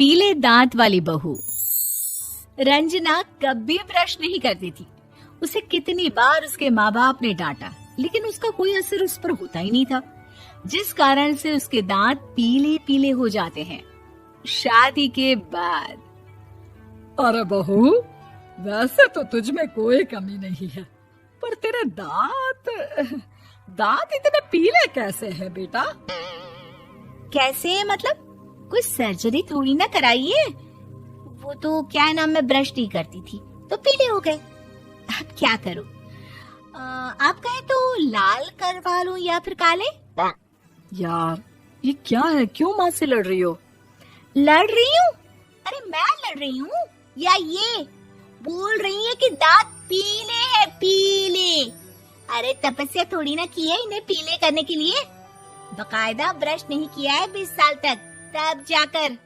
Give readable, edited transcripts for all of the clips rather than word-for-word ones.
पीले दांत वाली बहू। रंजना कभी ब्रश नहीं करती थी। उसे कितनी बार उसके माँ बाप ने डांटा, लेकिन उसका कोई असर उस पर होता ही नहीं था, जिस कारण से उसके दांत पीले पीले हो जाते हैं। शादी के बाद। अरे बहू, वैसे तो तुझ में कोई कमी नहीं है, पर तेरे दांत इतने पीले कैसे हैं बेटा? कैसे मतलब? कोई सर्जरी थोड़ी ना कराइए। वो तो क्या नाम, मैं ब्रश नहीं करती थी तो पीले हो गए। अब क्या करूं? आप कहें तो लाल करवा लूं या फिर काले? यार ये क्या है, क्यों माँ से लड़ रही हो? लड़ रही हूँ? अरे मैं लड़ रही हूँ या ये बोल रही है कि दांत पीले हैं, पीले। अरे तपस्या थोड़ी ना की है इन्हें पीले करने के लिए। बकायदा ब्रश नहीं किया है 20 साल तक, तब जाकर।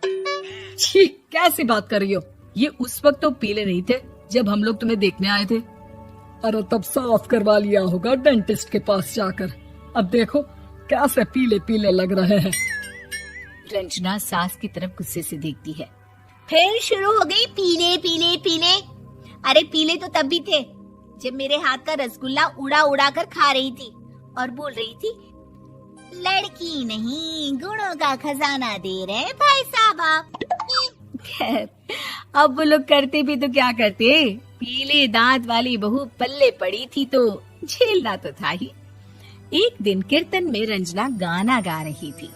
छी, कैसी बात कर रही हो? ये उस वक्त तो पीले नहीं थे जब हम लोग तुम्हें देखने आए थे। अरे तब साफ करवा लिया होगा डेंटिस्ट के पास जाकर। अब देखो कैसे पीले पीले लग रहे हैं। रंजना सास की तरफ गुस्से से देखती है। फिर शुरू हो गई पीले पीले पीले। अरे पीले तो तब भी थे जब मेरे हाथ का रसगुल्ला उड़ा उड़ा कर खा रही थी और बोल रही थी, लड़की नहीं गुणों का खजाना दे रहे भाई साहब आप। खैर, अब वो लोग करते भी तो क्या करते, पीले दांत वाली बहू पल्ले पड़ी थी तो झेलना तो था ही। एक दिन कीर्तन में रंजना गाना गा रही थी।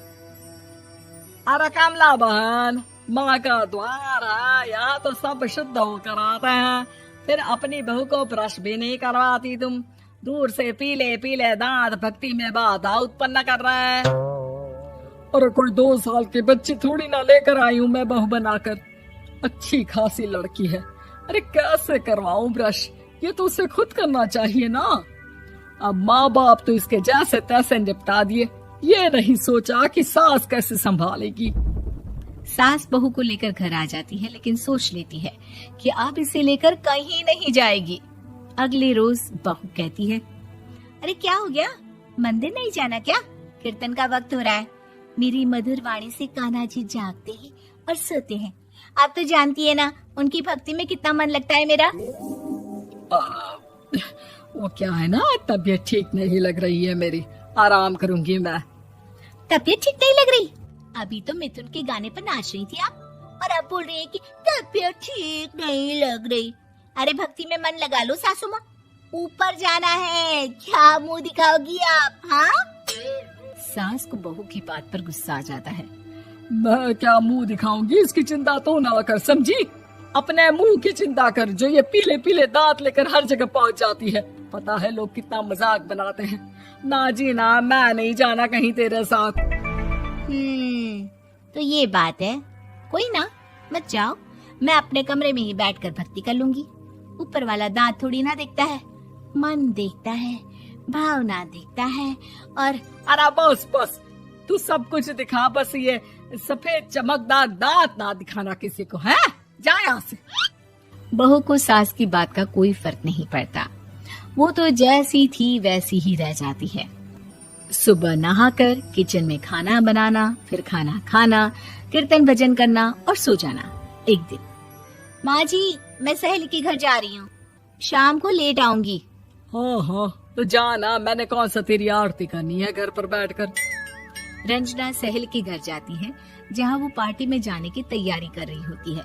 अरे कमला बहन, माँ का द्वार है, यहाँ तो सब शुद्ध होकर आते हैं, फिर अपनी बहू को ब्रश भी नहीं करवाती तुम। दूर से पीले पीले दांत भक्ति में बाधा उत्पन्न कर रहे हैं। अरे कोई 2 साल के बच्चे थोड़ी ना लेकर आई हूँ मैं बहू बनाकर। अच्छी खासी लड़की है, अरे कैसे करवाऊं ब्रश? ये तो उसे खुद करना चाहिए ना। अब माँ बाप तो इसके जैसे तैसे निपटा दिए, ये नहीं सोचा कि सास कैसे संभालेगी। सास बहू को लेकर घर आ जाती है, लेकिन सोच लेती है कि अब इसे लेकर कहीं नहीं जाएगी। अगले रोज बहू कहती है, अरे क्या हो गया, मंदिर नहीं जाना क्या? कीर्तन का वक्त हो रहा है। मेरी मधुर वाणी से कान्हा जी जागते हैं और सोते हैं। आप तो जानती है ना उनकी भक्ति में कितना मन लगता है मेरा। वो क्या है ना, तबीयत ठीक नहीं लग रही है मेरी, आराम करूंगी मैं। तबीयत ठीक नहीं लग रही? अभी तो मिथुन के गाने पर नाच रही थी आप, और अब बोल रही है कि तबीयत ठीक नहीं लग रही। अरे भक्ति में मन लगा लो सासू माँ, ऊपर जाना है, क्या मुंह दिखाओगी आप? हाँ? सास को बहू की बात पर गुस्सा आ जाता है। मैं क्या मुंह दिखाऊंगी, इसकी चिंता तो ना कर, समझी? अपने मुंह की चिंता कर, जो ये पीले पीले दांत लेकर हर जगह पहुंच जाती है। पता है लोग कितना मजाक बनाते हैं। ना जी ना, मैं नहीं जाना कहीं तेरे साथ। तो ये बात है, कोई ना, मत जाओ, मैं अपने कमरे में ही बैठकर भक्ति कर लूंगी। ऊपर वाला दांत थोड़ी ना देखता है, मन देखता है, भावना देखता है। और अरे बस बस, तू सब कुछ दिखा, बस ये सफेद चमकदार दांत ना दिखाना किसी को, है? जा यहाँ से। बहू को सास की बात का कोई फर्क नहीं पड़ता, वो तो जैसी थी वैसी ही रह जाती है। सुबह नहाकर किचन में खाना बनाना, फिर खाना खाना, कीर्तन भजन करना और सो जाना। एक दिन, माँ जी मैं सहेली के घर जा रही हूँ, शाम को लेट आऊंगी। हाँ हाँ तो जाना, मैंने कौन सा तेरी आरती करनी है घर पर बैठकर। रंजना सहेली के घर जाती है, जहाँ वो पार्टी में जाने की तैयारी कर रही होती है।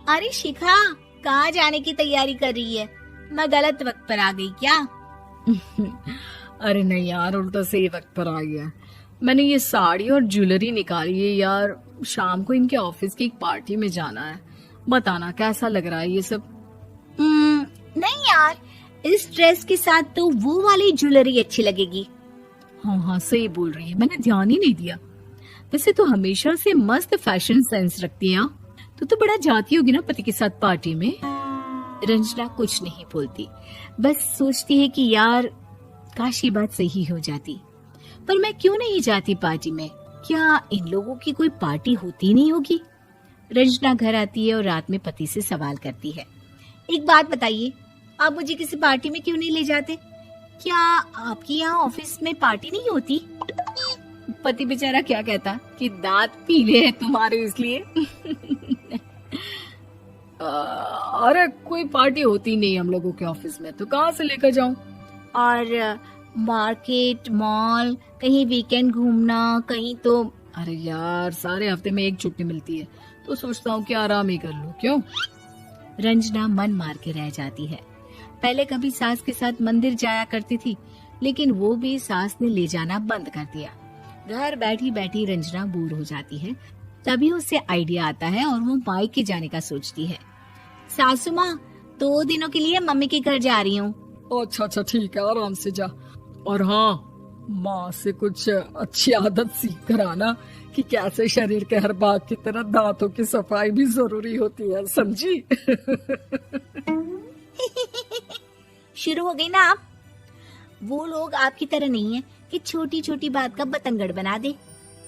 अरे शिखा, कहाँ जाने की तैयारी कर रही है? मैं गलत वक्त पर आ गई क्या? अरे नहीं यार, उल्टा सही वक्त पर आई है। मैंने ये साड़ी और ज्वेलरी निकाली है यार, शाम को इनके ऑफिस की एक पार्टी में जाना है। बताना कैसा लग रहा है ये सब? नहीं यार, इस ड्रेस के साथ तो वो वाली ज्वेलरी अच्छी लगेगी। हाँ हाँ सही बोल रही है, मैंने ध्यान ही नहीं दिया। वैसे तो हमेशा से मस्त फैशन सेंस रखती है। तो बड़ा जाती होगी ना पति के साथ पार्टी में। रंजना कुछ नहीं बोलती, बस सोचती है कि यार काश ये बात सही हो जाती, पर मैं क्यों नहीं जाती पार्टी में? क्या इन लोगों की कोई पार्टी होती नहीं होगी? रंजना घर आती है और रात में पति से सवाल करती है, एक बात बताइए, आप मुझे किसी पार्टी में क्यों नहीं ले जाते? क्या आपके यहाँ ऑफिस में पार्टी नहीं होती? पति बेचारा क्या कहता कि दांत पीले हैं तुम्हारे इसलिए। अरे कोई पार्टी होती नहीं हम लोगों के ऑफिस में, तो कहाँ से लेकर जाऊं? और मार्केट, मॉल, कहीं वीकेंड घूमना, कहीं तो। अरे यार, सारे हफ्ते में एक छुट्टी मिलती है, तो सोचता हूँ कि आराम ही कर लूं। क्यों? रंजना मन मार के रह जाती है। पहले कभी सास के साथ मंदिर जाया करती थी, लेकिन वो भी सास ने ले जाना बंद कर दिया। घर बैठी बैठी रंजना बोर हो जाती है। तभी उसे आइडिया आता है और वो मायके जाने का सोचती है। सासू माँ, 2 दिनों के लिए मम्मी के घर जा रही हूँ। अच्छा ठीक है, आराम से जा। और हाँ, माँ से कुछ अच्छी आदत सीख कर आना कि कैसे शरीर के हर भाग की तरह दांतों की सफाई भी जरूरी होती है, समझी? शुरू हो गई ना आप। वो लोग आपकी तरह नहीं है कि छोटी छोटी बात का बतंगड़ बना दे।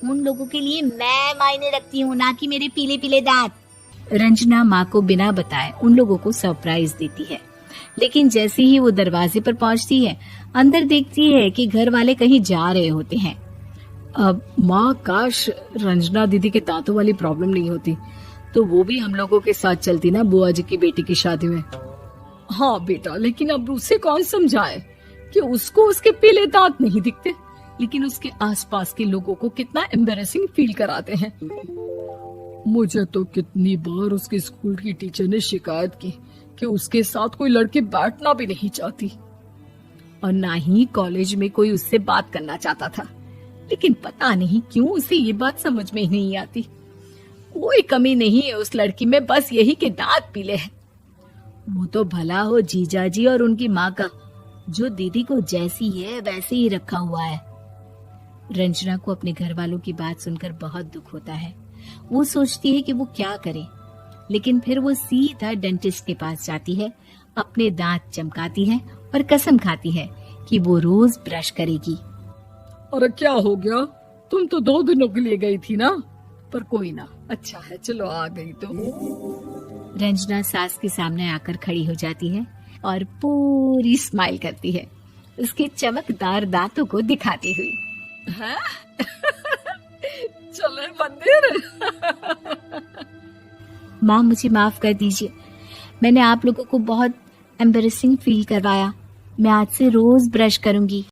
उन लोगों के लिए मैं मायने रखती हूँ, ना कि मेरे पीले पीले दांत। रंजना माँ को बिना बताए उन लोगों को सरप्राइज देती है, लेकिन जैसे ही वो दरवाजे पर पहुंचती है, अंदर देखती है कि घर वाले कहीं जा रहे होते हैं। अब माँ, काश रंजना दीदी के दांतों वाली प्रॉब्लम नहीं होती, तो वो भी हम लोगों के साथ चलती ना बुआ जी की बेटी की शादी में। हाँ बेटा, लेकिन अब उसे कौन समझाए कि उसको उसके पीले दांत नहीं दिखते, लेकिन उसके आसपास के लोगों को कितना एम्बैरेसिंग फील कराते हैं। मुझे तो कितनी बार उसके स्कूल की टीचर ने शिकायत की कि उसके साथ कोई लड़की बैठना भी नहीं चाहती, और ना ही कॉलेज में कोई उससे बात करना चाहता था। लेकिन पता नहीं क्यों उसे ये बात समझ में ही नहीं आती। कोई कमी नहीं है उस लड़की में, बस यही कि दांत पीले हैं। वो तो भला हो जीजाजी और उनकी माँ का, जो दीदी को जैसी है वैसे ही रखा हुआ है। रंजना को अपने घर वालों की बात सुनकर बहुत दुख होता है। वो सोचती है कि वो क्या करे, लेकिन फिर वो सीधा डेंटिस्ट के पास जाती है, अपने दांत चमकाती है और कसम खाती है कि वो रोज ब्रश करेगी। अरे क्या हो गया? तुम तो 2 दिनों के लिए गई थी ना, पर कोई ना, अच्छा है, चलो आ गई तो। रंजना सास के सामने आकर खड़ी हो जाती है और पूरी स्माइल करती है, उसके चमकदार दांतों को दिखाती हुई। है? चले मंदिर। माँ, मुझे माफ कर दीजिए, मैंने आप लोगों को बहुत एम्बैरेसिंग फील करवाया। मैं आज से रोज ब्रश करूंगी।